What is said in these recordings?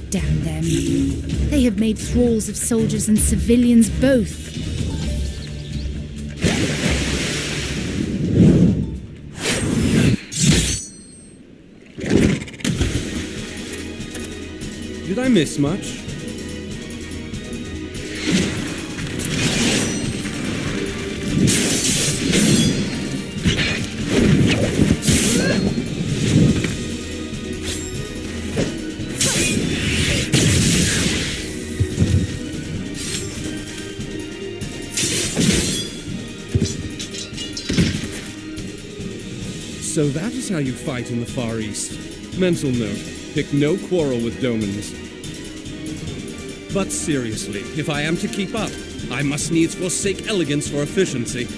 Damn them. They have made thralls of soldiers and civilians both. Did I miss much? So that is how you fight in the Far East. Mental note, pick no quarrel with Domans. But seriously, if I am to keep up, I must needs forsake elegance for efficiency.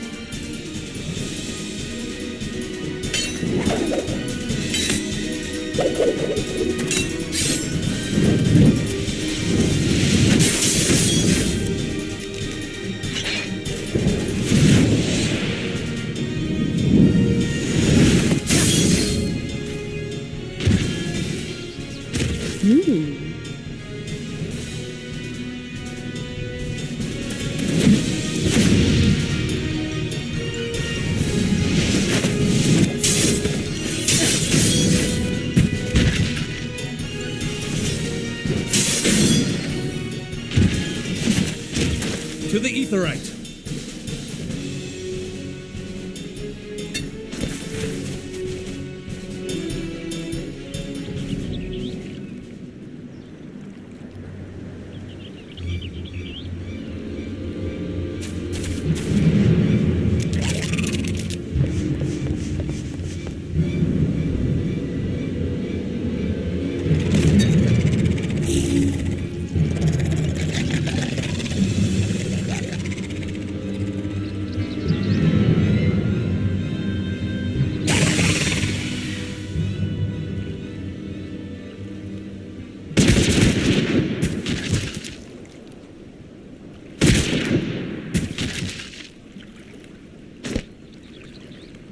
to the Aetherite!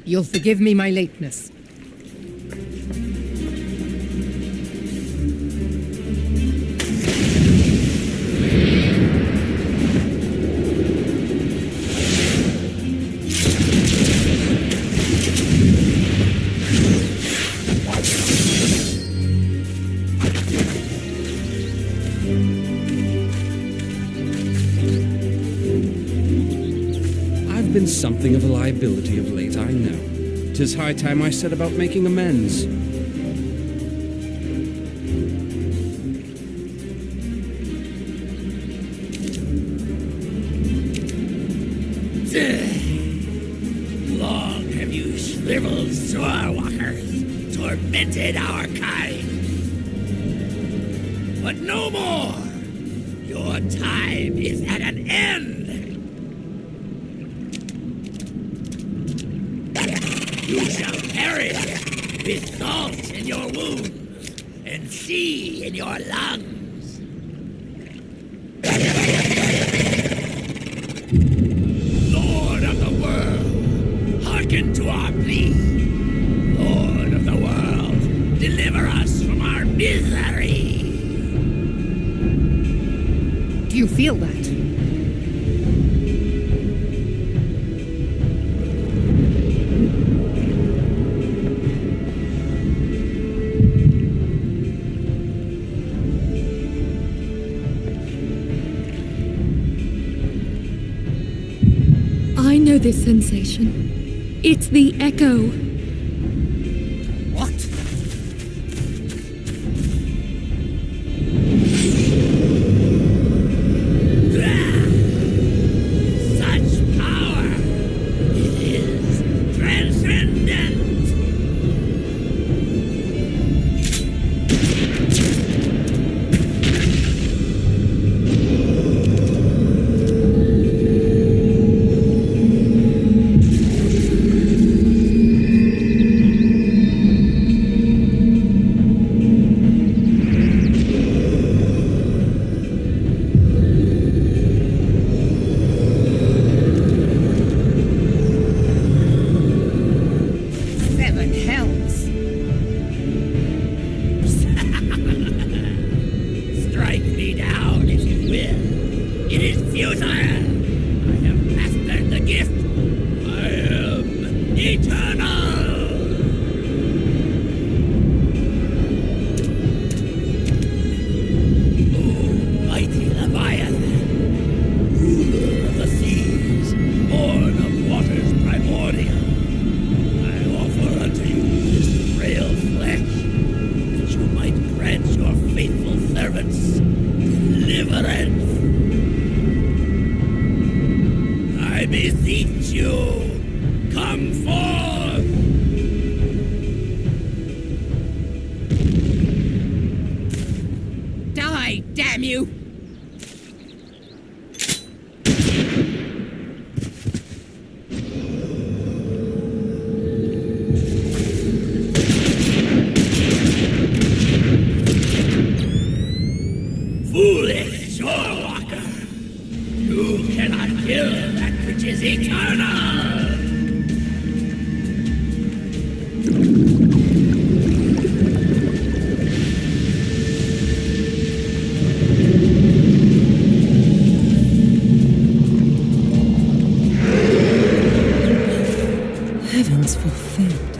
You'll forgive me my lateness. I've been something of a liability of late, I know. 'Tis high time I set about making amends. Long have you shriveled Swordwalkers, tormented our kind. But no more! Your time is at an end! You shall perish with salt in your wounds and sea in your lungs. Lord of the world, hearken to our plea. Lord of the world, deliver us from our misery. Do you feel that? I know this sensation. It's the echo. What? Such power! It is transcendent! Seven hells. Strike me down if you will. It is futile. I have mastered the gift. I am eternal. O mighty Leviathan, ruler of the seas, born of waters primordial, I offer unto you this frail flesh, that you might grant your faithful servants deliverance. I beseech you, come forth! Die, damn you! Foolish Shorewalker! You cannot kill that which is eternal! Heavens fulfilled.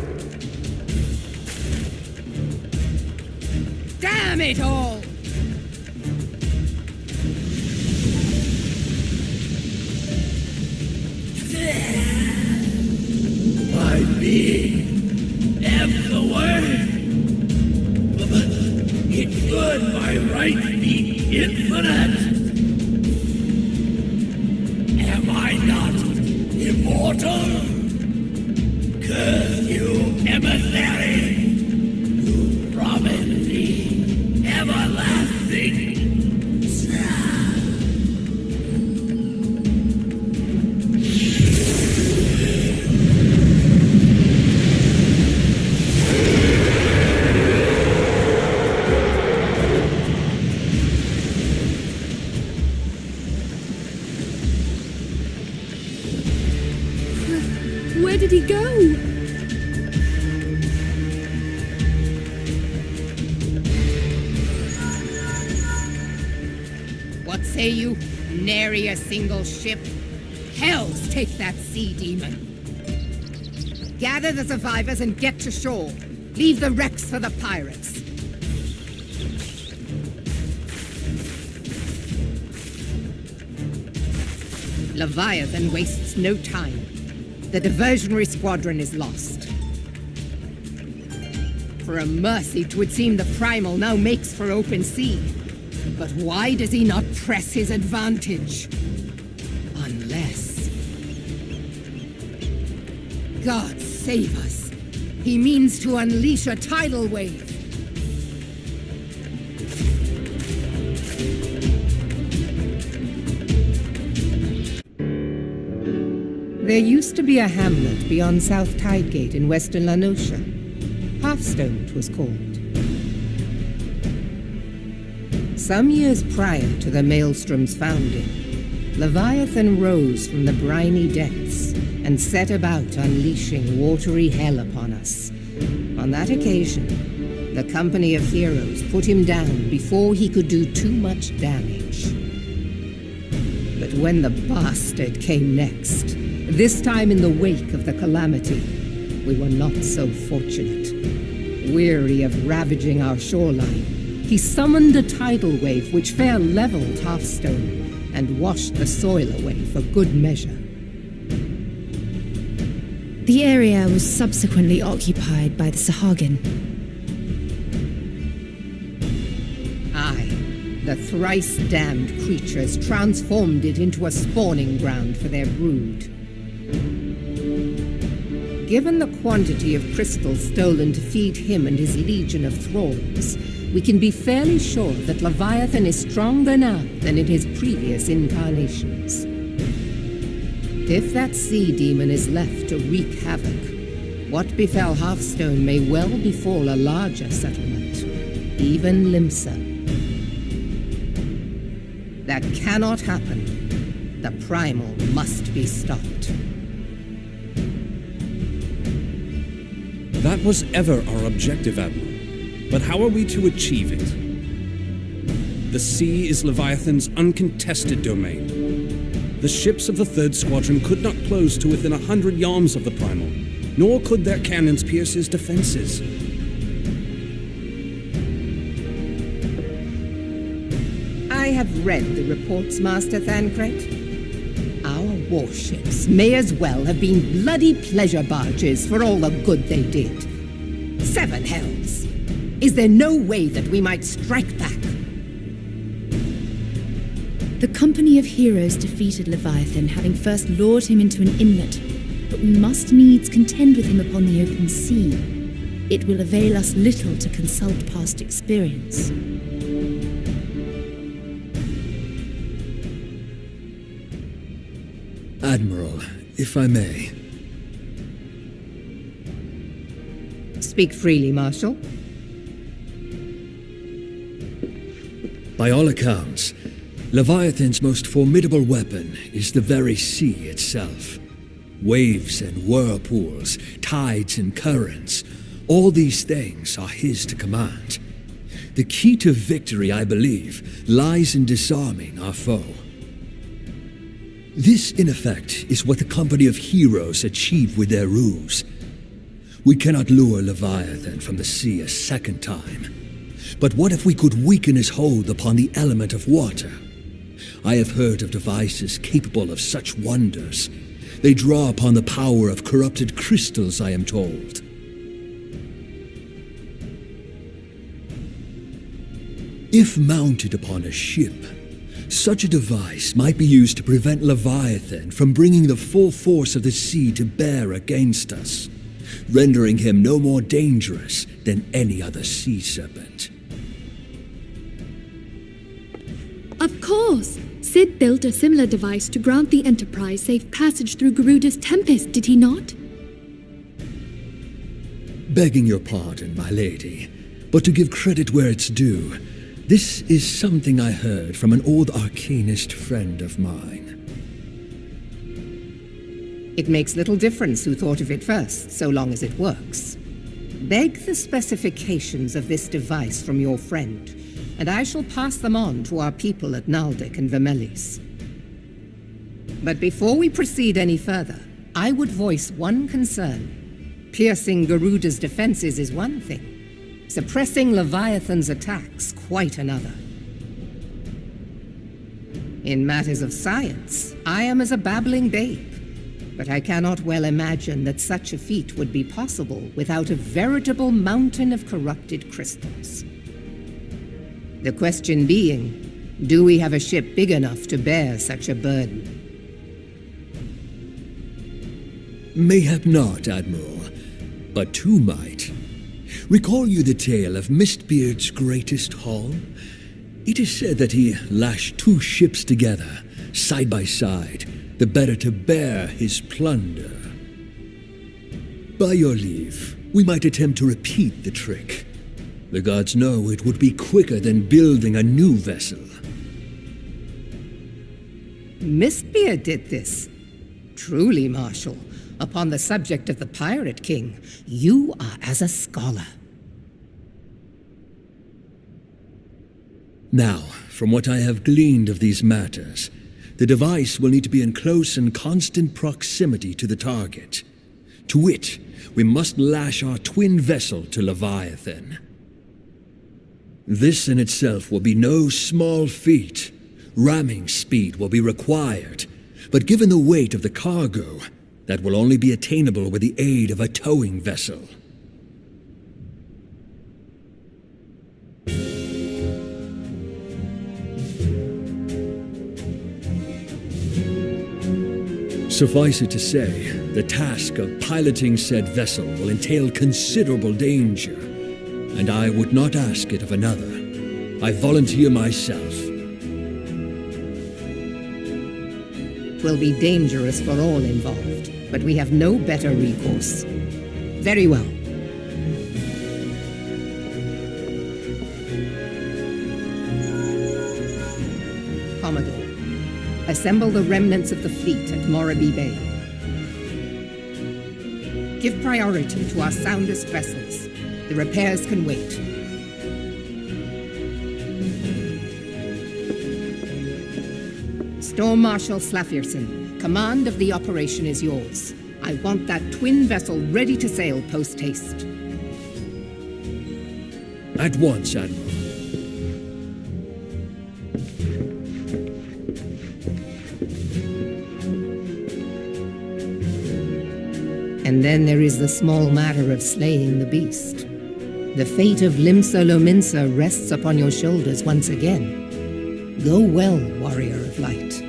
Damn it all! my being, ebb the way. It could by right be infinite. Am I not immortal? Curse you, emissary! You promised me everlasting. Where did he go? What say you? Nary a single ship? Hells take that sea demon. Gather the survivors and get to shore. Leave the wrecks for the pirates. Leviathan wastes no time. The diversionary squadron is lost. For a mercy, 'twould seem the Primal now makes for open sea. But why does he not press his advantage? Unless... God save us. He means to unleash a tidal wave. There used to be a hamlet beyond South Tidegate in western Lanosha. Hearthstone, it was called. Some years prior to the Maelstrom's founding, Leviathan rose from the briny depths and set about unleashing watery hell upon us. On that occasion, the company of heroes put him down before he could do too much damage. But when the bastard came next, this time in the wake of the calamity, we were not so fortunate. Weary of ravaging our shoreline, he summoned a tidal wave which fair leveled Hearthstone and washed the soil away for good measure. The area was subsequently occupied by the Sahagin. Aye, the thrice-damned creatures transformed it into a spawning ground for their brood. Given the quantity of crystals stolen to feed him and his legion of thralls, we can be fairly sure that Leviathan is stronger now than in his previous incarnations. If that sea demon is left to wreak havoc, what befell Hearthstone may well befall a larger settlement, even Limsa. That cannot happen. The Primal must be stopped. That was ever our objective, Admiral. But how are we to achieve it? The sea is Leviathan's uncontested domain. The ships of the 3rd Squadron could not close to within 100 yards of the Primal, nor could their cannons pierce his defenses. I have read the reports, Master Thancred. Our warships may as well have been bloody pleasure barges for all the good they did. 7 hells! Is there no way that we might strike back? The company of heroes defeated Leviathan, having first lured him into an inlet, but we must needs contend with him upon the open sea. It will avail us little to consult past experience. Admiral, if I may. Speak freely, Marshal. By all accounts, Leviathan's most formidable weapon is the very sea itself. Waves and whirlpools, tides and currents, all these things are his to command. The key to victory, I believe, lies in disarming our foe. This, in effect, is what the company of heroes achieved with their ruse. We cannot lure Leviathan from the sea a second time. But what if we could weaken his hold upon the element of water? I have heard of devices capable of such wonders. They draw upon the power of corrupted crystals, I am told. If mounted upon a ship, such a device might be used to prevent Leviathan from bringing the full force of the sea to bear against us, rendering him no more dangerous than any other sea serpent. Of course! Sid built a similar device to grant the Enterprise safe passage through Garuda's Tempest, did he not? Begging your pardon, my lady, but to give credit where it's due, this is something I heard from an old arcanist friend of mine. It makes little difference who thought of it first, so long as it works. Beg the specifications of this device from your friend, and I shall pass them on to our people at Naldic and Vermelis. But before we proceed any further, I would voice one concern. Piercing Garuda's defenses is one thing. Suppressing Leviathan's attacks, quite another. In matters of science, I am as a babbling babe, but I cannot well imagine that such a feat would be possible without a veritable mountain of corrupted crystals. The question being, do we have a ship big enough to bear such a burden? Mayhap not, Admiral, but two might. Recall you the tale of Mistbeard's greatest haul? It is said that he lashed two ships together, side by side, the better to bear his plunder. By your leave, we might attempt to repeat the trick. The gods know it would be quicker than building a new vessel. Mistbeard did this. Truly, Marshal, upon the subject of the Pirate King, you are as a scholar. Now, from what I have gleaned of these matters, the device will need to be in close and constant proximity to the target. To wit, we must lash our twin vessel to Leviathan. This in itself will be no small feat. Ramming speed will be required, but given the weight of the cargo, that will only be attainable with the aid of a towing vessel. Suffice it to say, the task of piloting said vessel will entail considerable danger, and I would not ask it of another. I volunteer myself. Will be dangerous for all involved, but we have no better recourse. Very well. Commodore, assemble the remnants of the fleet at Morabee Bay. Give priority to our soundest vessels. The repairs can wait. Storm Marshal Slafierson, command of the operation is yours. I want that twin vessel ready to sail post-haste. At once, Admiral. And then there is the small matter of slaying the beast. The fate of Limsa Lominsa rests upon your shoulders once again. Go well, warrior of light.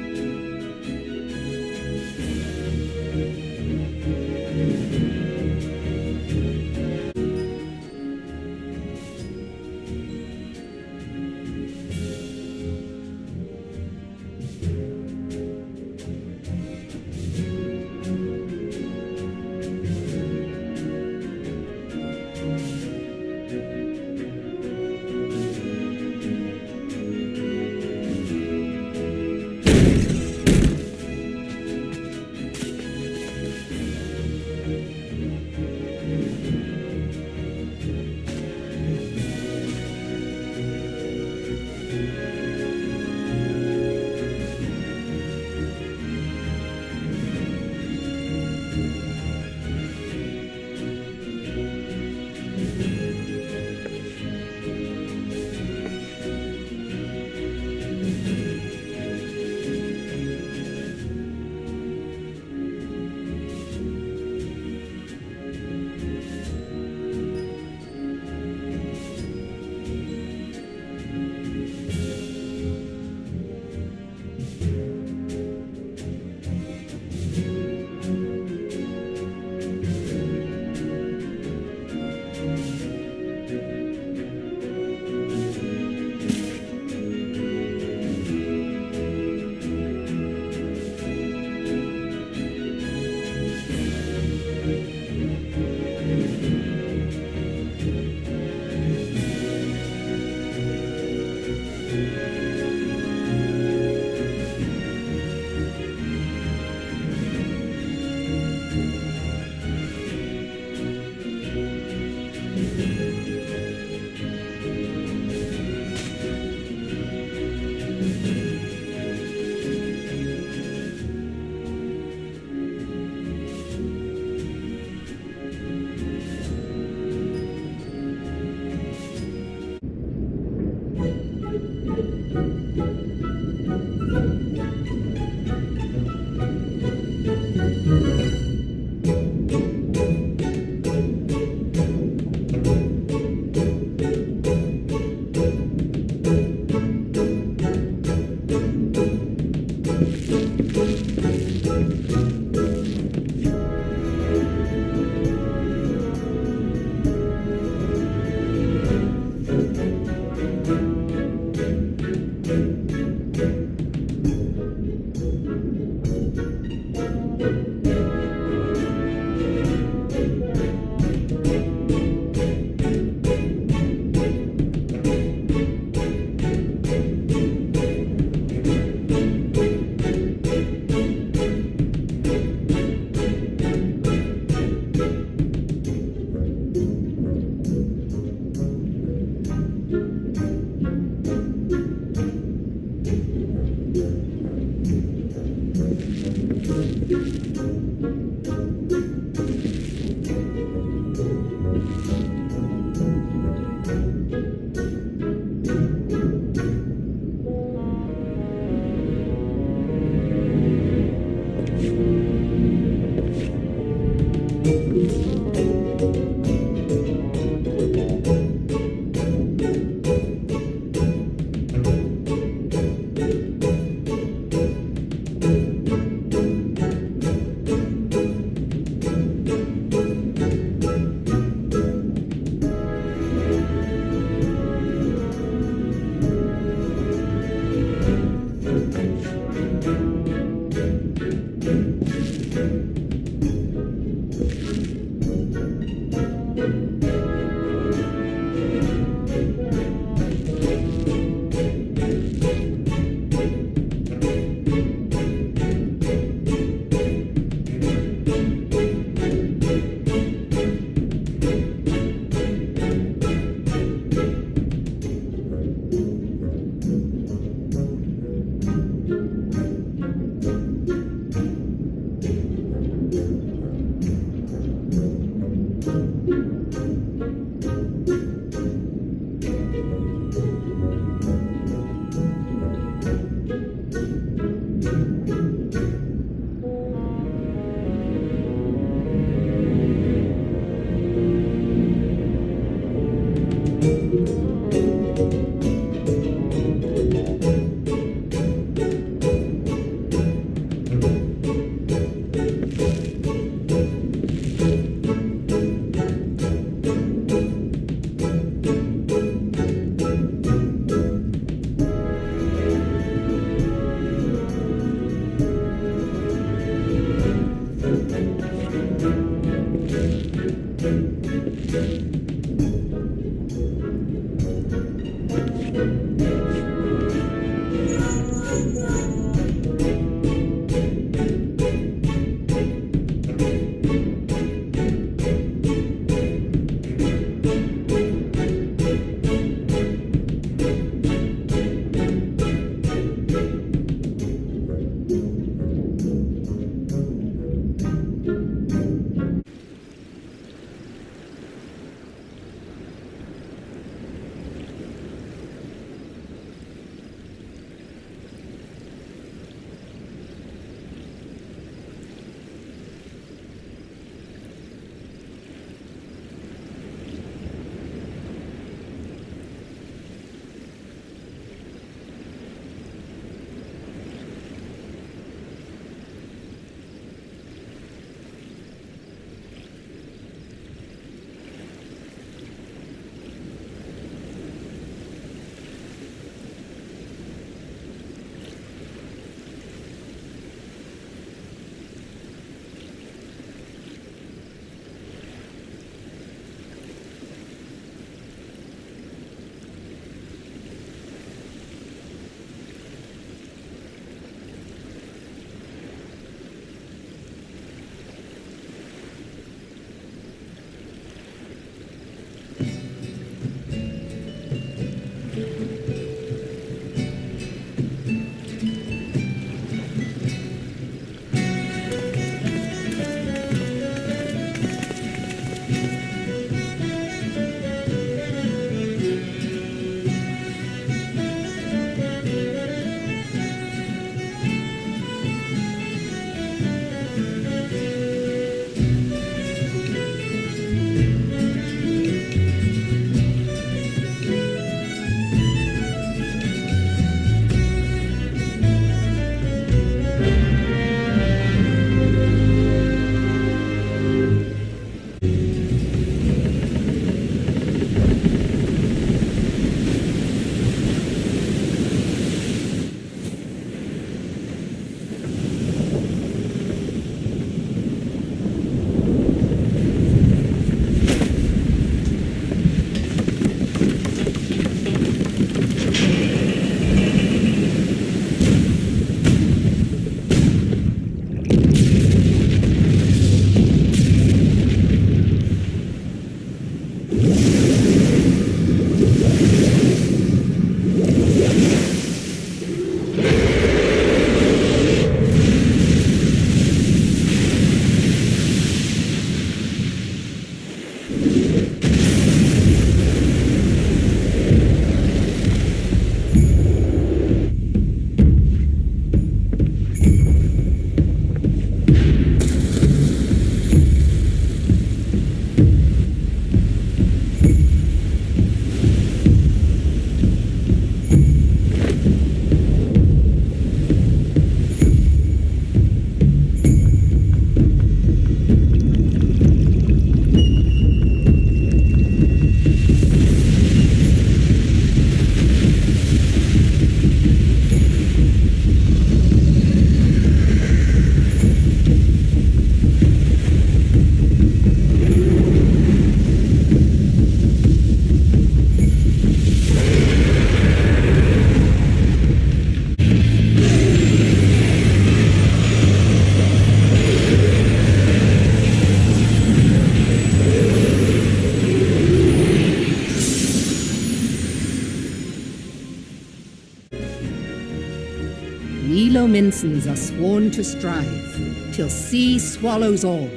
Lominsons are sworn to strive, till sea swallows all,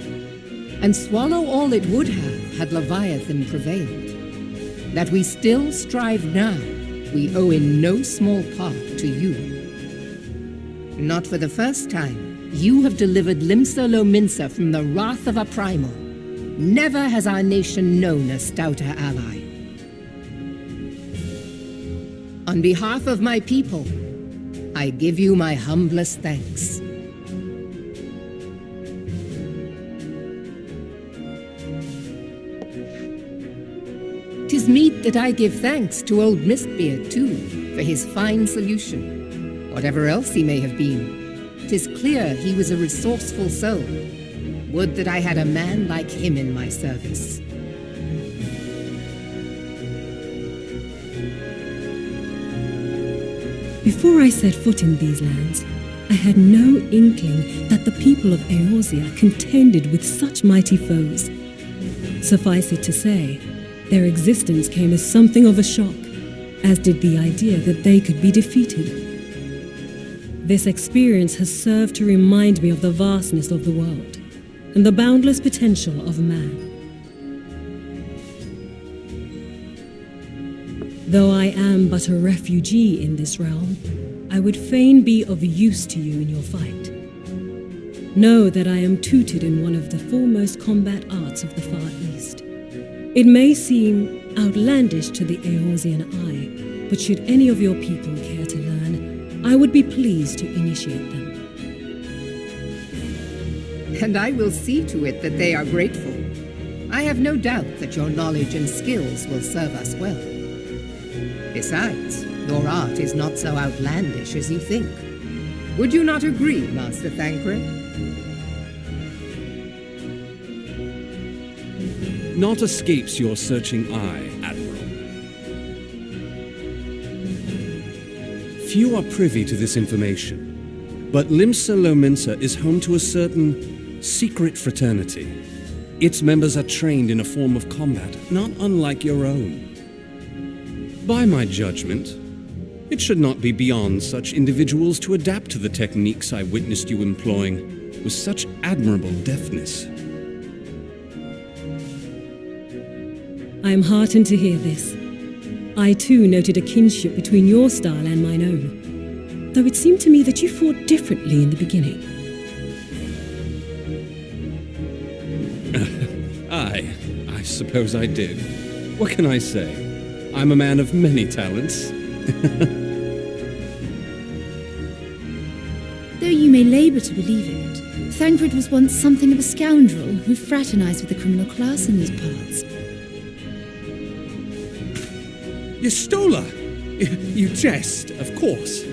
and swallow all it would have had Leviathan prevailed. That we still strive now, we owe in no small part to you. Not for the first time, you have delivered Limsa Lominsa from the wrath of a primal. Never has our nation known a stouter ally. On behalf of my people, I give you my humblest thanks. 'Tis meet that I give thanks to old Mistbeard, too, for his fine solution. Whatever else he may have been, 'tis clear he was a resourceful soul. Would that I had a man like him in my service. Before I set foot in these lands, I had no inkling that the people of Eorzea contended with such mighty foes. Suffice it to say, their existence came as something of a shock, as did the idea that they could be defeated. This experience has served to remind me of the vastness of the world, and the boundless potential of man. Though I am but a refugee in this realm, I would fain be of use to you in your fight. Know that I am tutored in one of the foremost combat arts of the Far East. It may seem outlandish to the Eorzean eye, but should any of your people care to learn, I would be pleased to initiate them. And I will see to it that they are grateful. I have no doubt that your knowledge and skills will serve us well. Besides, your art is not so outlandish as you think. Would you not agree, Master Thancred? Naught escapes your searching eye, Admiral. Few are privy to this information, but Limsa Lominsa is home to a certain secret fraternity. Its members are trained in a form of combat not unlike your own. By my judgment, it should not be beyond such individuals to adapt to the techniques I witnessed you employing with such admirable deftness. I am heartened to hear this. I too noted a kinship between your style and mine own, though it seemed to me that you fought differently in the beginning. I suppose I did. What can I say? I'm a man of many talents. Though you may labour to believe it, Thancred was once something of a scoundrel who fraternized with the criminal class in these parts. Yestola! You jest, of course.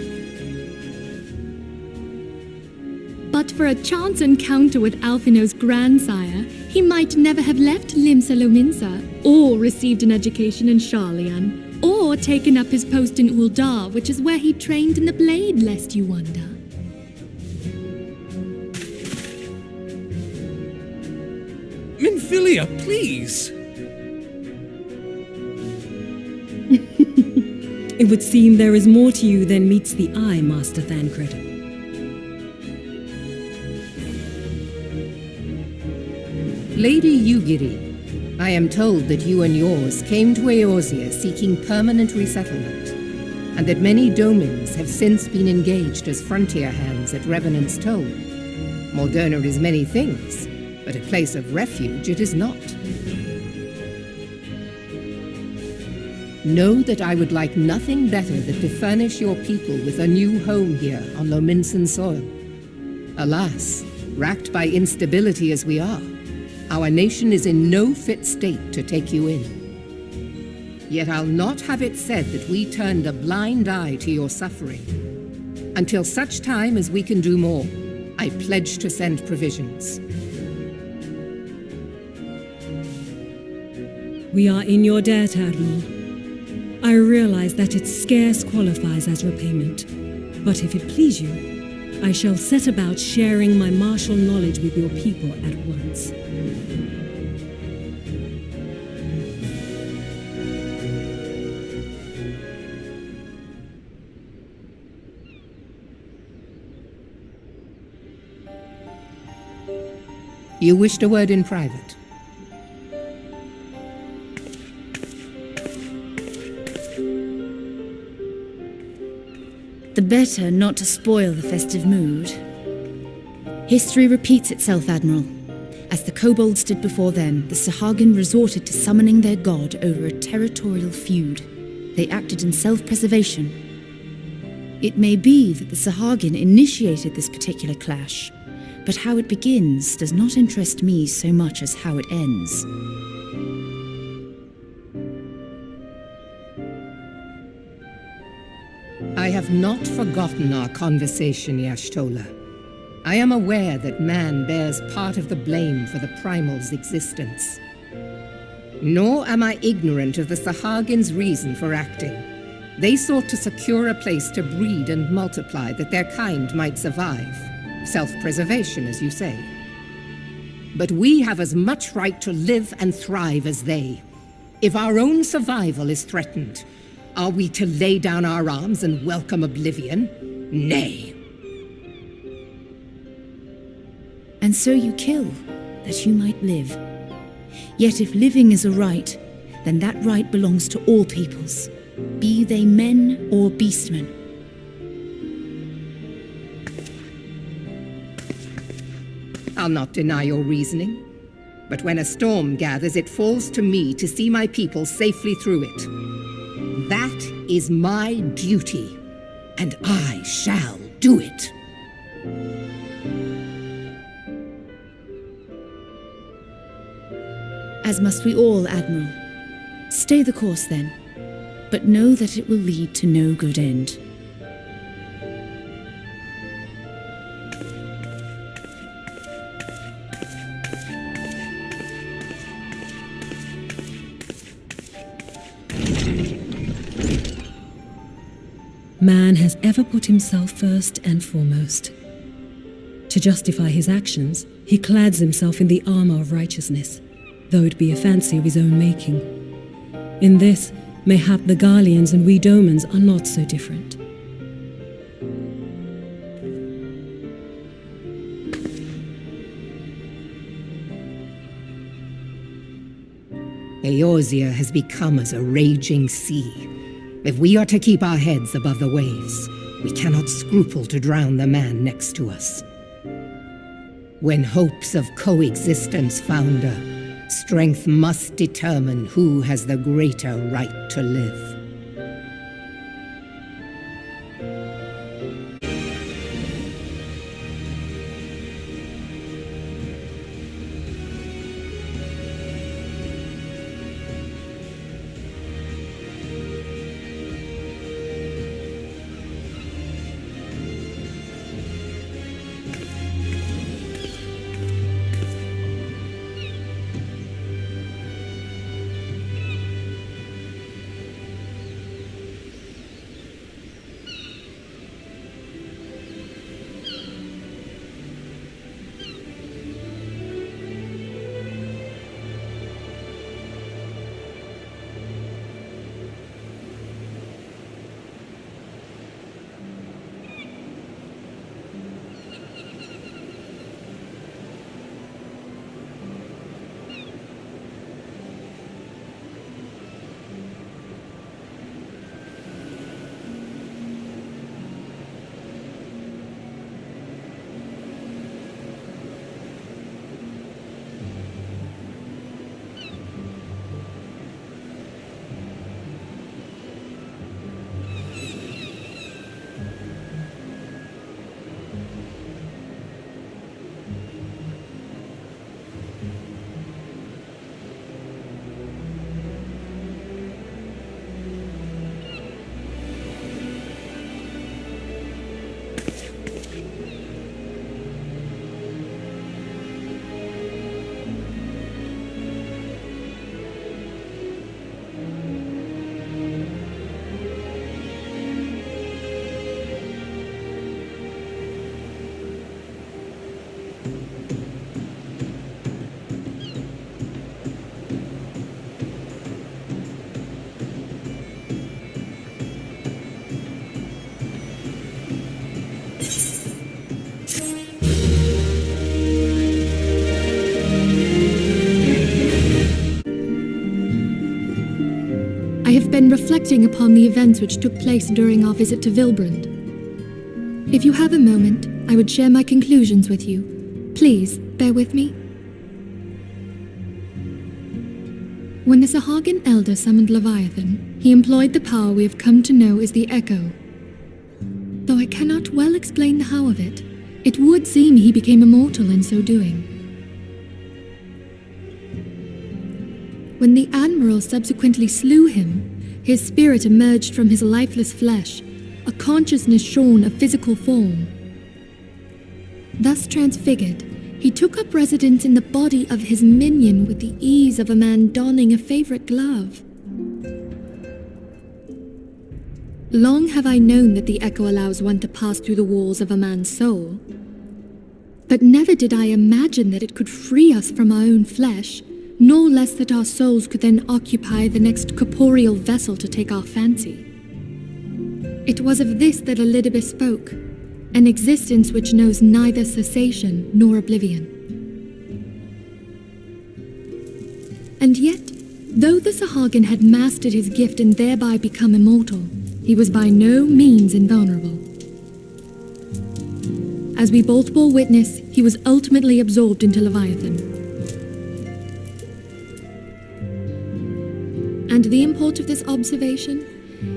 But for a chance encounter with Alphino's grandsire, he might never have left Limsa Lominsa, or received an education in Sharlayan, or taken up his post in Uldar, which is where he trained in the blade, lest you wonder. Minfilia, please! It would seem there is more to you than meets the eye, Master Thancred. Lady Yugiri, I am told that you and yours came to Eorzea seeking permanent resettlement, and that many domins have since been engaged as frontier hands at Revenant's Toll. Morderna is many things, but a place of refuge it is not. Know that I would like nothing better than to furnish your people with a new home here on Lominsan soil. Alas, racked by instability as we are, our nation is in no fit state to take you in. Yet I'll not have it said that we turned a blind eye to your suffering. Until such time as we can do more, I pledge to send provisions. We are in your debt, Admiral. I realize that it scarce qualifies as repayment, but if it please you, I shall set about sharing my martial knowledge with your people at once. You wished a word in private. The better not to spoil the festive mood. History repeats itself, Admiral. As the kobolds did before them, the Sahagin resorted to summoning their god over a territorial feud. They acted in self-preservation. It may be that the Sahagin initiated this particular clash, but how it begins does not interest me so much as how it ends. I have not forgotten our conversation, Y'ashtola. I am aware that man bears part of the blame for the Primal's existence. Nor am I ignorant of the Sahagin's reason for acting. They sought to secure a place to breed and multiply that their kind might survive. Self-preservation, as you say. But we have as much right to live and thrive as they. If our own survival is threatened, are we to lay down our arms and welcome oblivion? Nay. And so you kill, that you might live. Yet if living is a right, then that right belongs to all peoples, be they men or beastmen. I'll not deny your reasoning, but when a storm gathers, it falls to me to see my people safely through it. That is my duty, and I shall do it. As must we all, Admiral. Stay the course, then, but know that it will lead to no good end. Man has ever put himself first and foremost. To justify his actions, he clads himself in the armor of righteousness, though it be a fancy of his own making. In this, mayhap the Garleans and we Domans are not so different. Eorzea has become as a raging sea. If we are to keep our heads above the waves, we cannot scruple to drown the man next to us. When hopes of coexistence founder, strength must determine who has the greater right to live. been reflecting upon the events which took place during our visit to Vilbrand. If you have a moment, I would share my conclusions with you. Please, bear with me. When the Sahagin Elder summoned Leviathan, he employed the power we have come to know as the Echo. Though I cannot well explain the how of it, it would seem he became immortal in so doing. When the Admiral subsequently slew him, his spirit emerged from his lifeless flesh, a consciousness shorn of physical form. Thus transfigured, he took up residence in the body of his minion with the ease of a man donning a favorite glove. Long have I known that the Echo allows one to pass through the walls of a man's soul, but never did I imagine that it could free us from our own flesh, nor less that our souls could then occupy the next corporeal vessel to take our fancy. It was of this that Elidibus spoke, an existence which knows neither cessation nor oblivion. And yet, though the Sahagin had mastered his gift and thereby become immortal, he was by no means invulnerable. As we both bore witness, he was ultimately absorbed into Leviathan. And the import of this observation?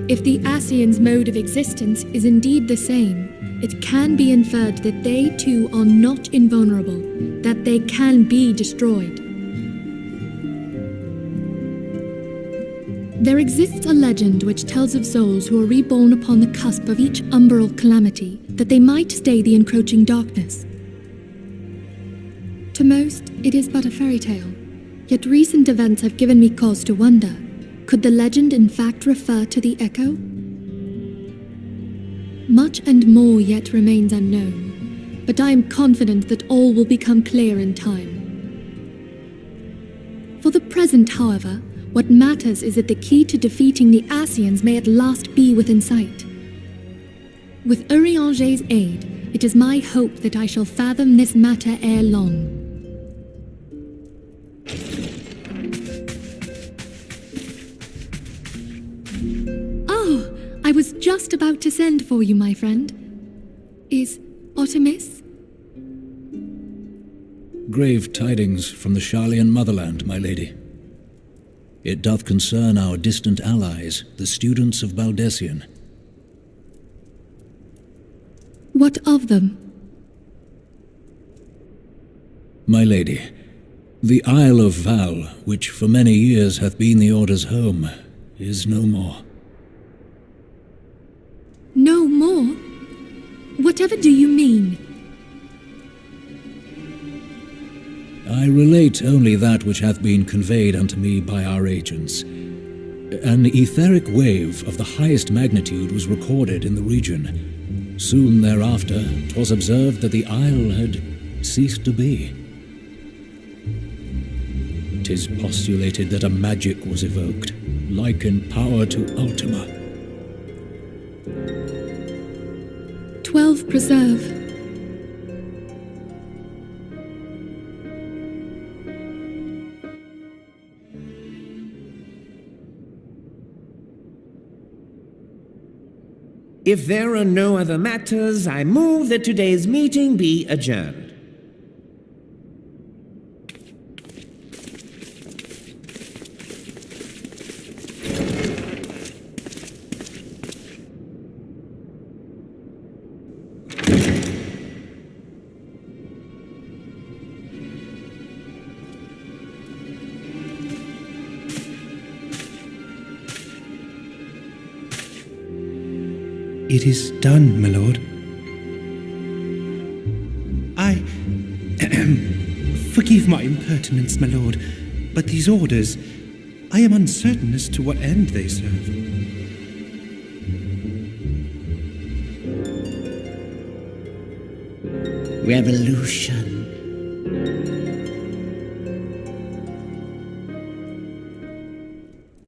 If the Ascians' mode of existence is indeed the same, it can be inferred that they too are not invulnerable, that they can be destroyed. There exists a legend which tells of souls who are reborn upon the cusp of each umbral calamity, that they might stay the encroaching darkness. To most, it is but a fairy tale, yet recent events have given me cause to wonder, could the legend in fact refer to the Echo? Much and more yet remains unknown, but I am confident that all will become clear in time. For the present, however, what matters is that the key to defeating the Ascians may at last be within sight. With Urianger's aid, it is my hope that I shall fathom this matter ere long. Oh, I was just about to send for you, my friend. Is Artemis? Grave tidings from the Sharlayan motherland, my lady. It doth concern our distant allies, the students of Baldessian. What of them? My lady, the Isle of Val, which for many years hath been the Order's home, is no more. No more? Whatever do you mean? I relate only that which hath been conveyed unto me by our agents. An etheric wave of the highest magnitude was recorded in the region. Soon thereafter, 'twas observed that the isle had ceased to be. 'Tis postulated that a magic was evoked, like in power to Ultima. 12 preserve. If there are no other matters, I move that today's meeting be adjourned. It is done, my lord. Forgive my impertinence, my lord, but these orders, I am uncertain as to what end they serve. Revolution.